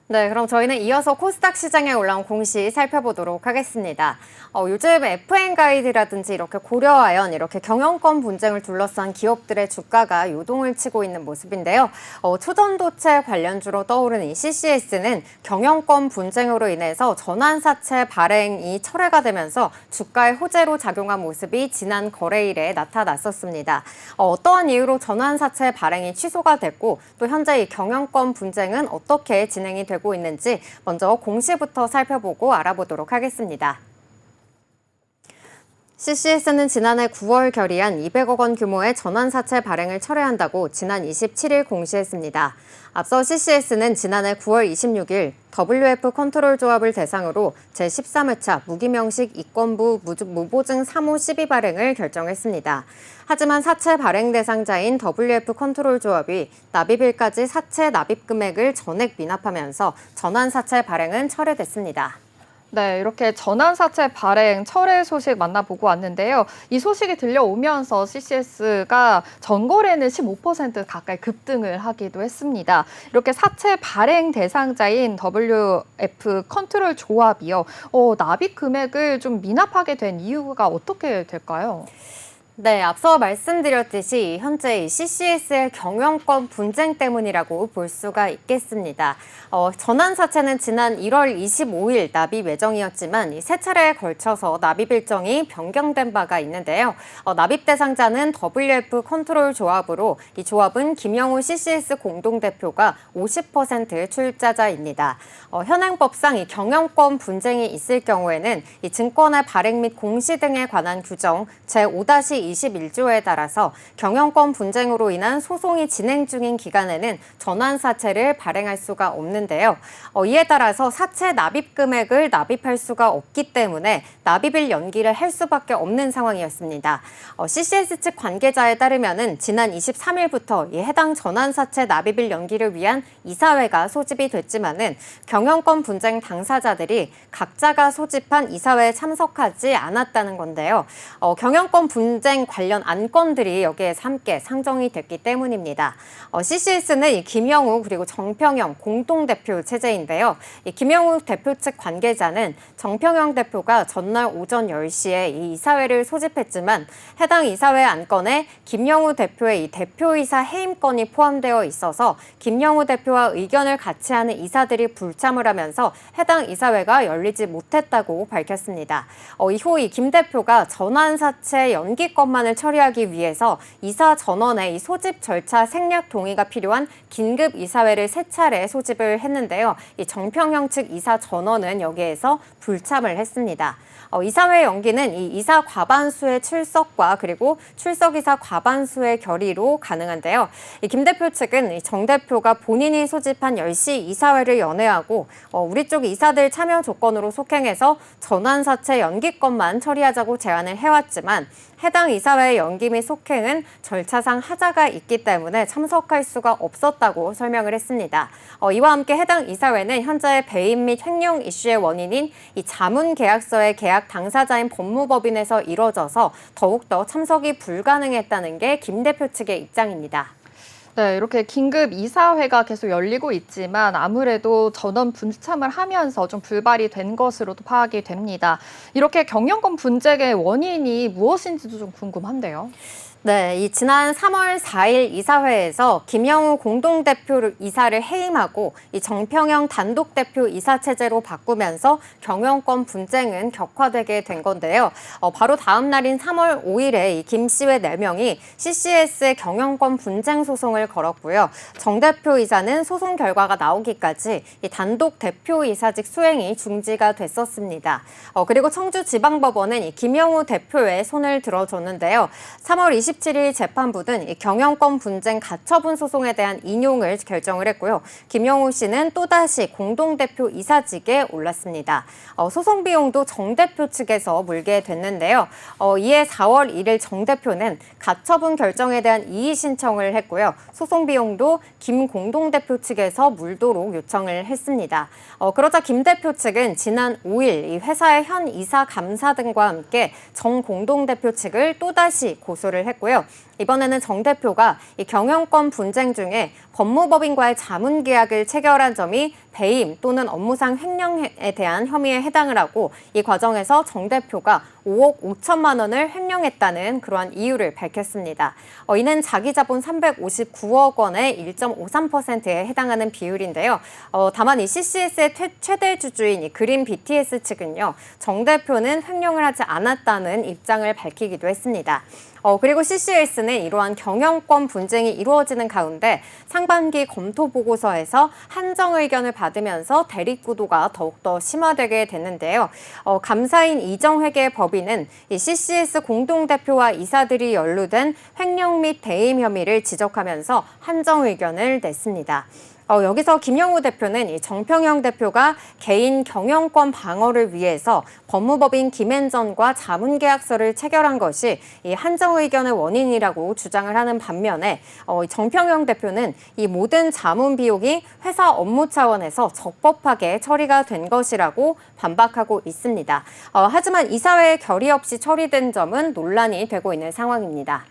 네, 그럼 저희는 이어서 코스닥 시장에 올라온 공시 살펴보도록 하겠습니다. 요즘 FN 가이드라든지 이렇게 고려아연, 이렇게 경영권 분쟁을 둘러싼 기업들의 주가가 요동을 치고 있는 모습인데요. 초전도체 관련주로 떠오르는 이 CCS는 경영권 분쟁으로 인해서 전환사채 발행이 철회가 되면서 주가에 호재로 작용한 모습이 지난 거래일에 나타났었습니다. 어떠한 이유로 전환사채 발행이 취소가 됐고 또 현재 이 경영권 분쟁은 어떻게 진행이 되고 있는지 먼저 공시부터 살펴보고 알아보도록 하겠습니다. CCS는 지난해 9월 결의안 200억 원 규모의 전환사채 발행을 철회한다고 지난 27일 공시했습니다. 앞서 CCS는 지난해 9월 26일 WF 컨트롤 조합을 대상으로 제13회차 무기명식 이권부 무보증 사모 시비 발행을 결정했습니다. 하지만 사채 발행 대상자인 WF 컨트롤 조합이 납입일까지 사채 납입 금액을 전액 미납하면서 전환사채 발행은 철회됐습니다. 네, 이렇게 전환사채 발행 철회 소식 만나보고 왔는데요. 이 소식이 들려오면서 CCS가 전거래는 15% 가까이 급등을 하기도 했습니다. 이렇게 사채 발행 대상자인 WF 컨트롤 조합이요. 납입 금액을 좀 미납하게 된 이유가 어떻게 될까요? 네, 앞서 말씀드렸듯이 현재 CCS의 경영권 분쟁 때문이라고 볼 수가 있겠습니다. 전환사채는 지난 1월 25일 납입 예정이었지만 세 차례에 걸쳐서 납입 일정이 변경된 바가 있는데요. 납입 대상자는 WF 컨트롤 조합으로 이 조합은 김영우 CCS 공동대표가 50% 출자자입니다. 현행법상 이 경영권 분쟁이 있을 경우에는 이 증권의 발행 및 공시 등에 관한 규정 제5-21조에 따라서 경영권 분쟁으로 인한 소송이 진행 중인 기간에는 전환사채를 발행할 수가 없는데요. 이에 따라서 사채 납입 금액을 납입할 수가 없기 때문에 납입일 연기를 할 수밖에 없는 상황이었습니다. CCS 측 관계자에 따르면은 지난 23일부터 이 해당 전환사채 납입일 연기를 위한 이사회가 소집이 됐지만은 경영권 분쟁 당사자들이 각자가 소집한 이사회에 참석하지 않았다는 건데요. 경영권 분쟁 관련 안건들이 여기에서 함께 상정이 됐기 때문입니다. CCS는 이 김영우 그리고 정평영 공동대표 체제인데요. 이 김영우 대표 측 관계자는 정평영 대표가 전날 오전 10시에 이 이사회를 소집했지만 해당 이사회 안건에 김영우 대표의 이 대표이사 해임권이 포함되어 있어서 김영우 대표와 의견을 같이 하는 이사들이 불참을 하면서 해당 이사회가 열리지 못했다고 밝혔습니다. 이후 이 김 대표가 전환사채 연기권만을 처리하기 위해서 이사 전원의 이 소집 절차 생략 동의가 필요한 긴급 이사회를 세 차례 소집을 했는데요. 이 정평영 측 이사 전원은 여기에서 불참을 했습니다. 이사회 연기는 이 이사 과반수의 출석과 그리고 출석이사 과반수의 결의로 가능한데요. 이 김 대표 측은 이 정 대표가 본인이 소집한 10시 이사회를 연회하고 우리 쪽 이사들 참여 조건으로 속행해서 전환사채 연기권만 처리하자고 제안을 해왔지만 해당 이사회의 연기 및 속행은 절차상 하자가 있기 때문에 참석할 수가 없었다고 설명을 했습니다. 이와 함께 해당 이사회는 현재 배임 및 횡령 이슈의 원인인 이 자문계약서의 계약 당사자인 법무법인에서 이뤄져서 더욱더 참석이 불가능했다는 게 김 대표 측의 입장입니다. 네, 이렇게 긴급 이사회가 계속 열리고 있지만 아무래도 전원 불참을 하면서 좀 불발이 된 것으로도 파악이 됩니다. 이렇게 경영권 분쟁의 원인이 무엇인지도 좀 궁금한데요. 네, 이 지난 3월 4일 이사회에서 김영우 공동대표 이사를 해임하고 이 정평영 단독대표 이사 체제로 바꾸면서 경영권 분쟁은 격화되게 된 건데요. 바로 다음 날인 3월 5일에 이 김 씨외 4명이 CCS의 경영권 분쟁 소송을 걸었고요. 정 대표 이사는 소송 결과가 나오기까지 이 단독 대표 이사직 수행이 중지가 됐었습니다. 그리고 청주지방법원은 이 김영우 대표의 손을 들어줬는데요. 3월 27일 재판부는 이 경영권 분쟁 가처분 소송에 대한 인용을 결정을 했고요. 김영우 씨는 또다시 공동대표 이사직에 올랐습니다. 소송 비용도 정 대표 측에서 물게 됐는데요. 이에 4월 1일 정 대표는 가처분 결정에 대한 이의 신청을 했고요. 소송 비용도 김 공동대표 측에서 물도록 요청을 했습니다. 그러자 김 대표 측은 지난 5일 이 회사의 현 이사 감사 등과 함께 정 공동대표 측을 또다시 고소를 했고요. 이번에는 정 대표가 이 경영권 분쟁 중에 법무법인과의 자문 계약을 체결한 점이 배임 또는 업무상 횡령에 대한 혐의에 해당을 하고 이 과정에서 정 대표가 5억 5천만 원을 횡령했다는 그러한 이유를 밝혔습니다. 이는 자기 자본 359억 원의 1.53%에 해당하는 비율인데요. 다만 이 CCS의 최대 주주인 이 그린 BTS 측은요, 정 대표는 횡령을 하지 않았다는 입장을 밝히기도 했습니다. 그리고 CCS는 이러한 경영권 분쟁이 이루어지는 가운데 상반기 검토 보고서에서 한정 의견을 받으면서 대립 구도가 더욱더 심화되게 됐는데요. 감사인 이정회계 법인은 이 CCS 공동대표와 이사들이 연루된 횡령 및 대임 혐의를 지적하면서 한정 의견을 냈습니다. 여기서 김영우 대표는 이 정평영 대표가 개인 경영권 방어를 위해서 법무법인 김앤전과 자문계약서를 체결한 것이 이 한정 의견의 원인이라고 주장을 하는 반면에 정평영 대표는 이 모든 자문 비용이 회사 업무 차원에서 적법하게 처리가 된 것이라고 반박하고 있습니다. 하지만 이사회의 결의 없이 처리된 점은 논란이 되고 있는 상황입니다.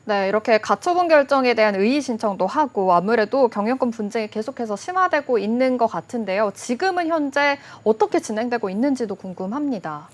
네, 이렇게 가처분 결정에 대한 의의 신청도 하고 아무래도 경영권 분쟁이 계속해서 심화되고 있는 것 같은데요. 지금은 현재 어떻게 진행되고 있는지도 궁금합니다.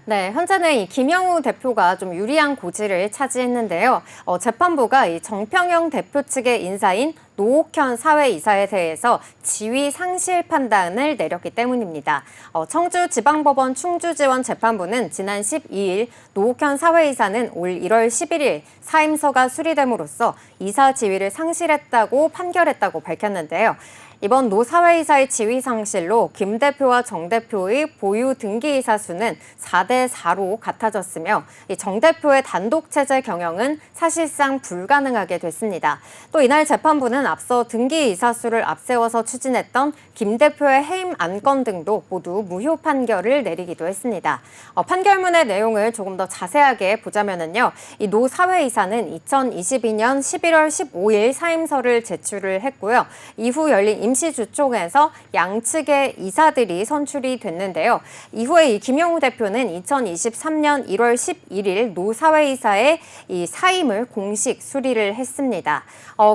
네, 현재는 이 김영우 대표가 좀 유리한 고지를 차지했는데요. 재판부가 이 정평영 대표 측의 인사인 노옥현 사회이사에 대해서 지위 상실 판단을 내렸기 때문입니다. 청주지방법원 충주지원재판부는 지난 12일 노옥현 사회이사는 올 1월 11일 사임서가 수리됨으로써 이사 지위를 상실했다고 판결했다고 밝혔는데요. 이번 노 사회이사의 지위 상실로 김 대표와 정 대표의 보유 등기이사 수는 4대 4로 같아졌으며 정 대표의 단독 체제 경영은 사실상 불가능하게 됐습니다. 또 이날 재판부는 앞서 등기이사 수를 앞세워서 추진했던 김 대표의 해임 안건 등도 모두 무효 판결을 내리기도 했습니다. 판결문의 내용을 조금 더 자세하게 보자면요. 이 노 사회이사는 2022년 11월 15일 사임서를 제출을 했고요. 이후 열린 임시주총에서 양측의 이사들이 선출이 됐는데요. 이후에 이 김영우 대표는 2023년 1월 11일 노 사회이사의 이 사임을 공식 수리를 했습니다.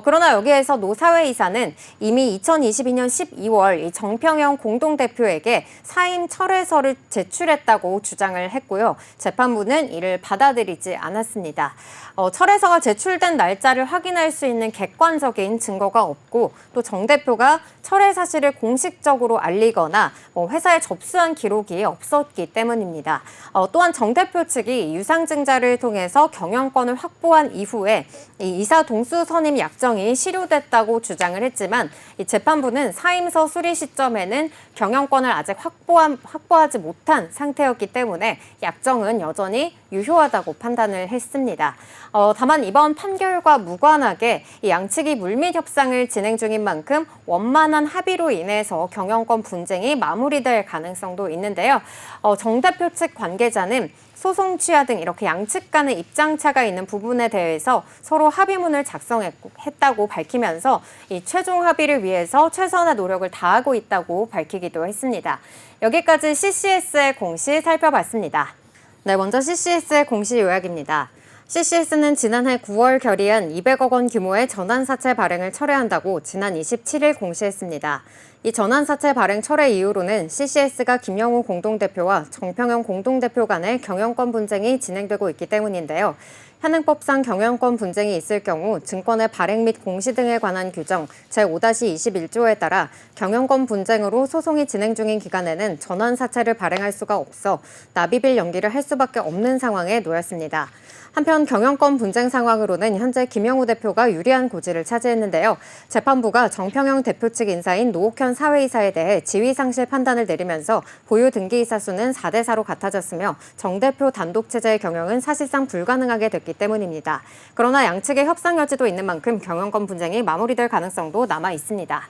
그러나 여기에서 노 사회이사는 이미 2022년 12월 이 정평영 공동대표에게 사임 철회서를 제출했다고 주장을 했고요. 재판부는 이를 받아들이지 않았습니다. 철회서가 제출된 날짜를 확인할 수 있는 객관적인 증거가 없고 또 정 대표가 철회 사실을 공식적으로 알리거나 회사에 접수한 기록이 없었기 때문입니다. 또한 정 대표 측이 유상증자를 통해서 경영권을 확보한 이후에 이 이사 동수 선임 약정이 실효됐다고 주장을 했지만 이 재판부는 사임서 수리 시점에는 경영권을 아직 확보하지 못한 상태였기 때문에 약정은 여전히 유효하다고 판단을 했습니다. 다만 이번 판결과 무관하게 이 양측이 물밑 협상을 진행 중인 만큼 원만한 합의로 인해서 경영권 분쟁이 마무리될 가능성도 있는데요. 정 대표 측 관계자는 소송 취하 등 이렇게 양측 간의 입장차가 있는 부분에 대해서 서로 합의문을 작성했다고 밝히면서 이 최종 합의를 위해서 최선의 노력을 다하고 있다고 밝히기도 했습니다. 여기까지 CCS의 공시 살펴봤습니다. 네, 먼저 CCS의 공시 요약입니다. CCS는 지난해 9월 결의안 200억 원 규모의 전환사채 발행을 철회한다고 지난 27일 공시했습니다. 이 전환사채 발행 철회 이후로는 CCS가 김영우 공동대표와 정평영 공동대표 간의 경영권 분쟁이 진행되고 있기 때문인데요. 현행법상 경영권 분쟁이 있을 경우 증권의 발행 및 공시 등에 관한 규정 제5-21조에 따라 경영권 분쟁으로 소송이 진행 중인 기간에는 전환사채를 발행할 수가 없어 납입일 연기를 할 수밖에 없는 상황에 놓였습니다. 한편 경영권 분쟁 상황으로는 현재 김영우 대표가 유리한 고지를 차지했는데요. 재판부가 정평영 대표 측 인사인 노옥현 사회이사에 대해 지위상실 판단을 내리면서 보유 등기이사 수는 4대 4로 같아졌으며 정 대표 단독 체제의 경영은 사실상 불가능하게 됐기 때문입니다. 그러나 양측의 협상 여지도 있는 만큼 경영권 분쟁이 마무리될 가능성도 남아 있습니다.